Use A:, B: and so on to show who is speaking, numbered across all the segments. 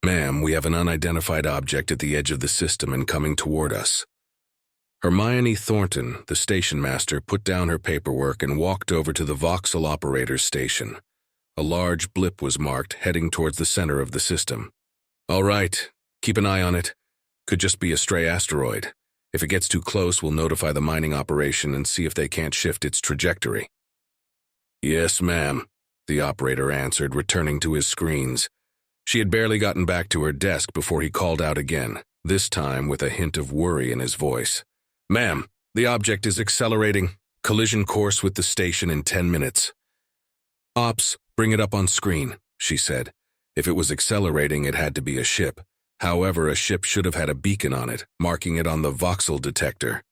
A: Ma'am, we have an unidentified object at the edge of the system and coming toward us. Hermione Thornton, the station master, put down her paperwork and walked over to the Voxel operator's station. A large blip was marked, heading towards the center of the system. All right, keep an eye on it. Could just be a stray asteroid. If it gets too close, we'll notify the mining operation and see if they can't shift its trajectory. Yes, ma'am, the operator answered, returning to his screens. She had barely gotten back to her desk before he called out again, this time with a hint of worry in his voice. Ma'am, the object is accelerating. Collision course with the station in 10 minutes. Ops, bring it up on screen, she said. If it was accelerating, it had to be a ship. However, a ship should have had a beacon on it, marking it on the Voxel detector.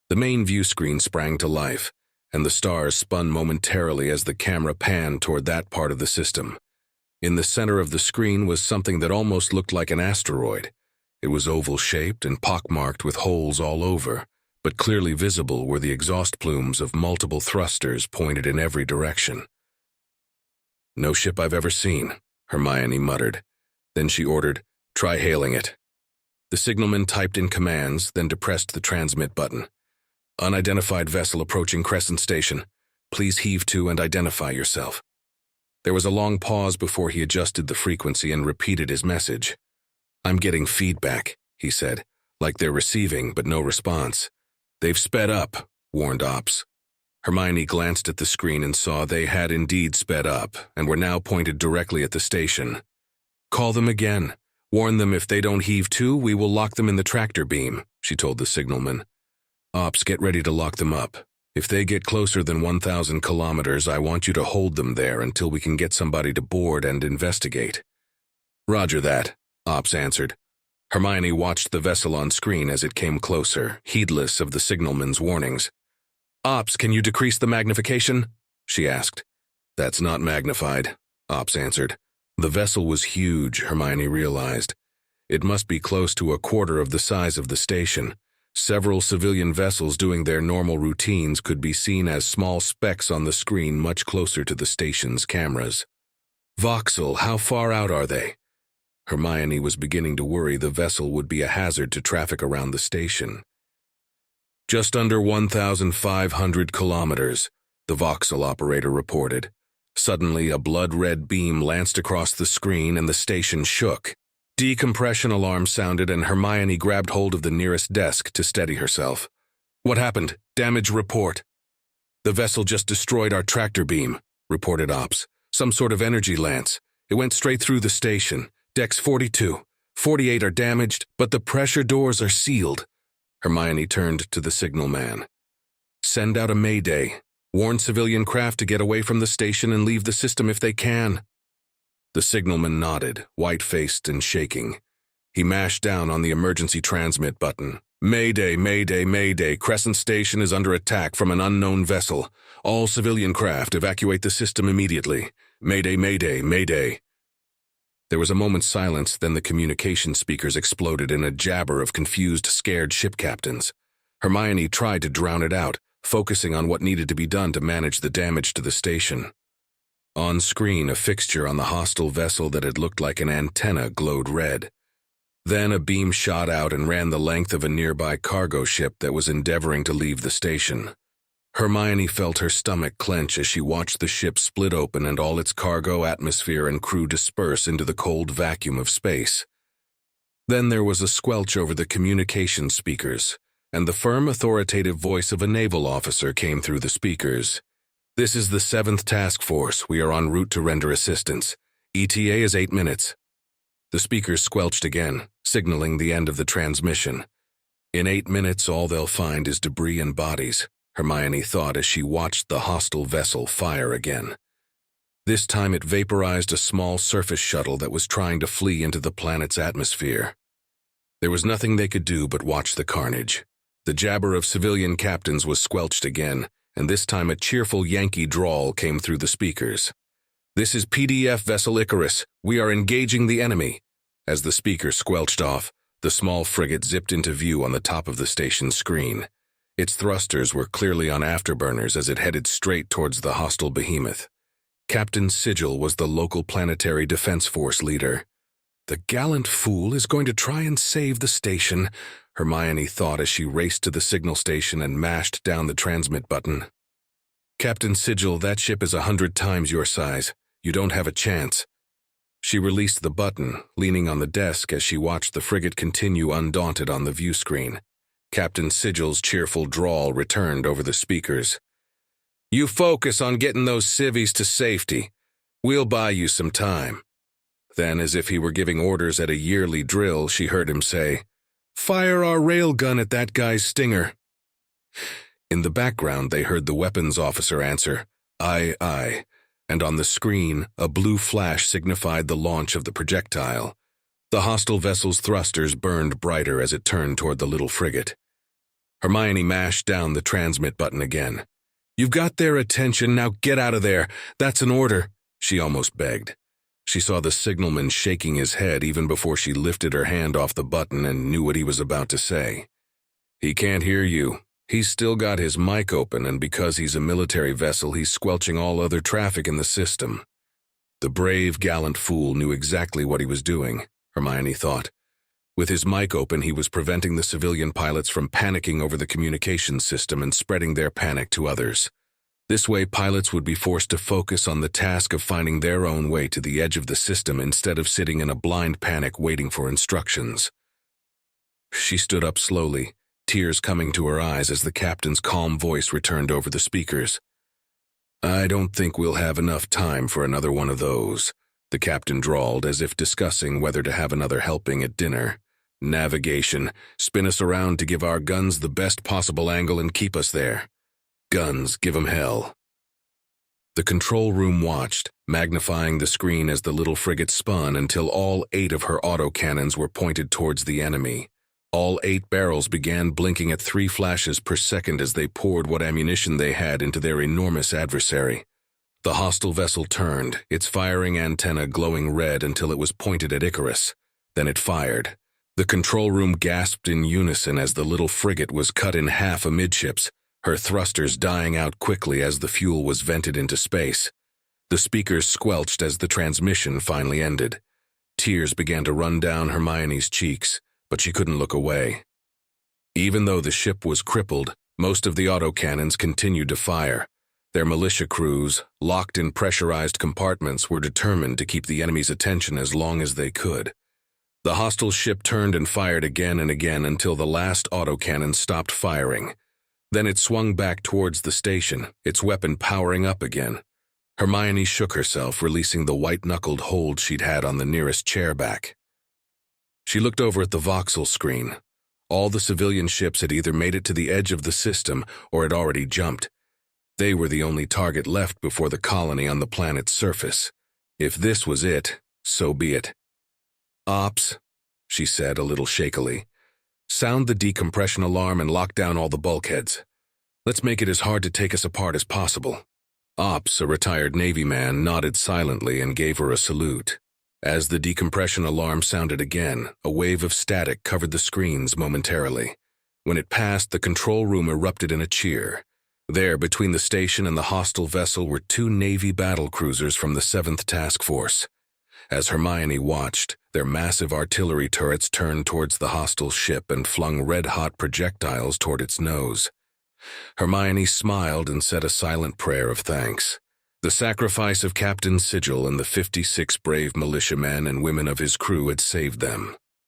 A: The main view screen sprang to life, and the stars spun momentarily as the camera panned toward that part of the system. In the center of the screen was something that almost looked like an asteroid. It was oval-shaped and pockmarked with holes all over, but clearly visible were the exhaust plumes of multiple thrusters pointed in every direction. No ship I've ever seen, Hermione muttered. Then she ordered, try hailing it. The signalman typed in commands, then depressed the transmit button. Unidentified vessel approaching Crescent Station. Please heave to and identify yourself. There was a long pause before he adjusted the frequency and repeated his message. I'm getting feedback, he said, like they're receiving but no response. They've sped up, warned Ops. Hermione glanced at the screen and saw they had indeed sped up and were now pointed directly at the station. Call them again. Warn them if they don't heave to, we will lock them in the tractor beam, she told the signalman. Ops, get ready to lock them up. If they get closer than 1,000 kilometers, I want you to hold them there until we can get somebody to board and investigate. Roger that, Ops answered. Hermione watched the vessel on screen as it came closer, heedless of the signalman's warnings. Ops, can you decrease the magnification? She asked. That's not magnified, Ops answered. The vessel was huge, Hermione realized. It must be close to a quarter of the size of the station. Several civilian vessels doing their normal routines could be seen as small specks on the screen much closer to the station's cameras. Voxel, how far out are they? Hermione was beginning to worry the vessel would be a hazard to traffic around the station. Just under 1,500 kilometers, the Voxel operator reported. Suddenly, a blood-red beam lanced across the screen and the station shook. Decompression alarm sounded and Hermione grabbed hold of the nearest desk to steady herself. What happened? Damage report. The vessel just destroyed our tractor beam, reported Ops. Some sort of energy lance. It went straight through the station. Decks 42, 48 are damaged, but the pressure doors are sealed. Hermione turned to the signalman. Send out a mayday. Warn civilian craft to get away from the station and leave the system if they can. The signalman nodded, white-faced and shaking. He mashed down on the emergency transmit button. Mayday, mayday, mayday. Crescent Station is under attack from an unknown vessel. All civilian craft evacuate the system immediately. Mayday, mayday, mayday. There was a moment's silence, then the communication speakers exploded in a jabber of confused, scared ship captains. Hermione tried to drown it out, focusing on what needed to be done to manage the damage to the station. On screen, a fixture on the hostile vessel that had looked like an antenna glowed red. Then a beam shot out and ran the length of a nearby cargo ship that was endeavoring to leave the station. Hermione felt her stomach clench as she watched the ship split open and all its cargo, atmosphere, and crew disperse into the cold vacuum of space. Then there was a squelch over the communication speakers, and the firm, authoritative voice of a naval officer came through the speakers. This is the 7th Task Force. We are en route to render assistance. ETA is 8 minutes. The speakers squelched again, signaling the end of the transmission. In 8 minutes, all they'll find is debris and bodies, Hermione thought as she watched the hostile vessel fire again. This time it vaporized a small surface shuttle that was trying to flee into the planet's atmosphere. There was nothing they could do but watch the carnage. The jabber of civilian captains was squelched again, and this time a cheerful Yankee drawl came through the speakers. This is PDF Vessel Icarus. We are engaging the enemy. As the speaker squelched off, the small frigate zipped into view on the top of the station's screen. Its thrusters were clearly on afterburners as it headed straight towards the hostile behemoth. Captain Sigil was the local planetary defense force leader. The gallant fool is going to try and save the station, Hermione thought as she raced to the signal station and mashed down the transmit button. Captain Sigil, that ship is 100 times your size. You don't have a chance. She released the button, leaning on the desk as she watched the frigate continue undaunted on the view screen. Captain Sigil's cheerful drawl returned over the speakers. You focus on getting those civvies to safety. We'll buy you some time. Then, as if he were giving orders at a yearly drill, she heard him say, Fire our railgun at that guy's stinger. In the background, they heard the weapons officer answer, Aye, aye, and on the screen, a blue flash signified the launch of the projectile. The hostile vessel's thrusters burned brighter as it turned toward the little frigate. Hermione mashed down the transmit button again. You've got their attention, now get out of there. That's an order, she almost begged. She saw the signalman shaking his head even before she lifted her hand off the button and knew what he was about to say. He can't hear you. He's still got his mic open, and because he's a military vessel, he's squelching all other traffic in the system. The brave, gallant fool knew exactly what he was doing, Hermione thought. With his mic open, he was preventing the civilian pilots from panicking over the communications system and spreading their panic to others. This way, pilots would be forced to focus on the task of finding their own way to the edge of the system instead of sitting in a blind panic waiting for instructions. She stood up slowly, tears coming to her eyes as the captain's calm voice returned over the speakers. I don't think we'll have enough time for another one of those, the captain drawled as if discussing whether to have another helping at dinner. Navigation, spin us around to give our guns the best possible angle and keep us there. Guns, give 'em hell. The control room watched, magnifying the screen as the little frigate spun until all 8 of her autocannons were pointed towards the enemy. All 8 barrels began blinking at 3 flashes per second as they poured what ammunition they had into their enormous adversary. The hostile vessel turned, its firing antenna glowing red until it was pointed at Icarus. Then it fired. The control room gasped in unison as the little frigate was cut in half amidships, her thrusters dying out quickly as the fuel was vented into space. The speakers squelched as the transmission finally ended. Tears began to run down Hermione's cheeks, but she couldn't look away. Even though the ship was crippled, most of the autocannons continued to fire. Their militia crews, locked in pressurized compartments, were determined to keep the enemy's attention as long as they could. The hostile ship turned and fired again and again until the last autocannon stopped firing. Then it swung back towards the station, its weapon powering up again. Hermione shook herself, releasing the white-knuckled hold she'd had on the nearest chair back. She looked over at the Voxel screen. All the civilian ships had either made it to the edge of the system or had already jumped. They were the only target left before the colony on the planet's surface. If this was it, so be it. Ops, she said a little shakily. Sound the decompression alarm and lock down all the bulkheads. Let's make it as hard to take us apart as possible. Ops, a retired Navy man, nodded silently and gave her a salute. As the decompression alarm sounded again, a wave of static covered the screens momentarily. When it passed, the control room erupted in a cheer. There, between the station and the hostile vessel, were 2 Navy battlecruisers from the 7th Task Force. As Hermione watched, their massive artillery turrets turned towards the hostile ship and flung red-hot projectiles toward its nose. Hermione smiled and said a silent prayer of thanks. The sacrifice of Captain Sigil and the 56 brave militiamen and women of his crew had saved them.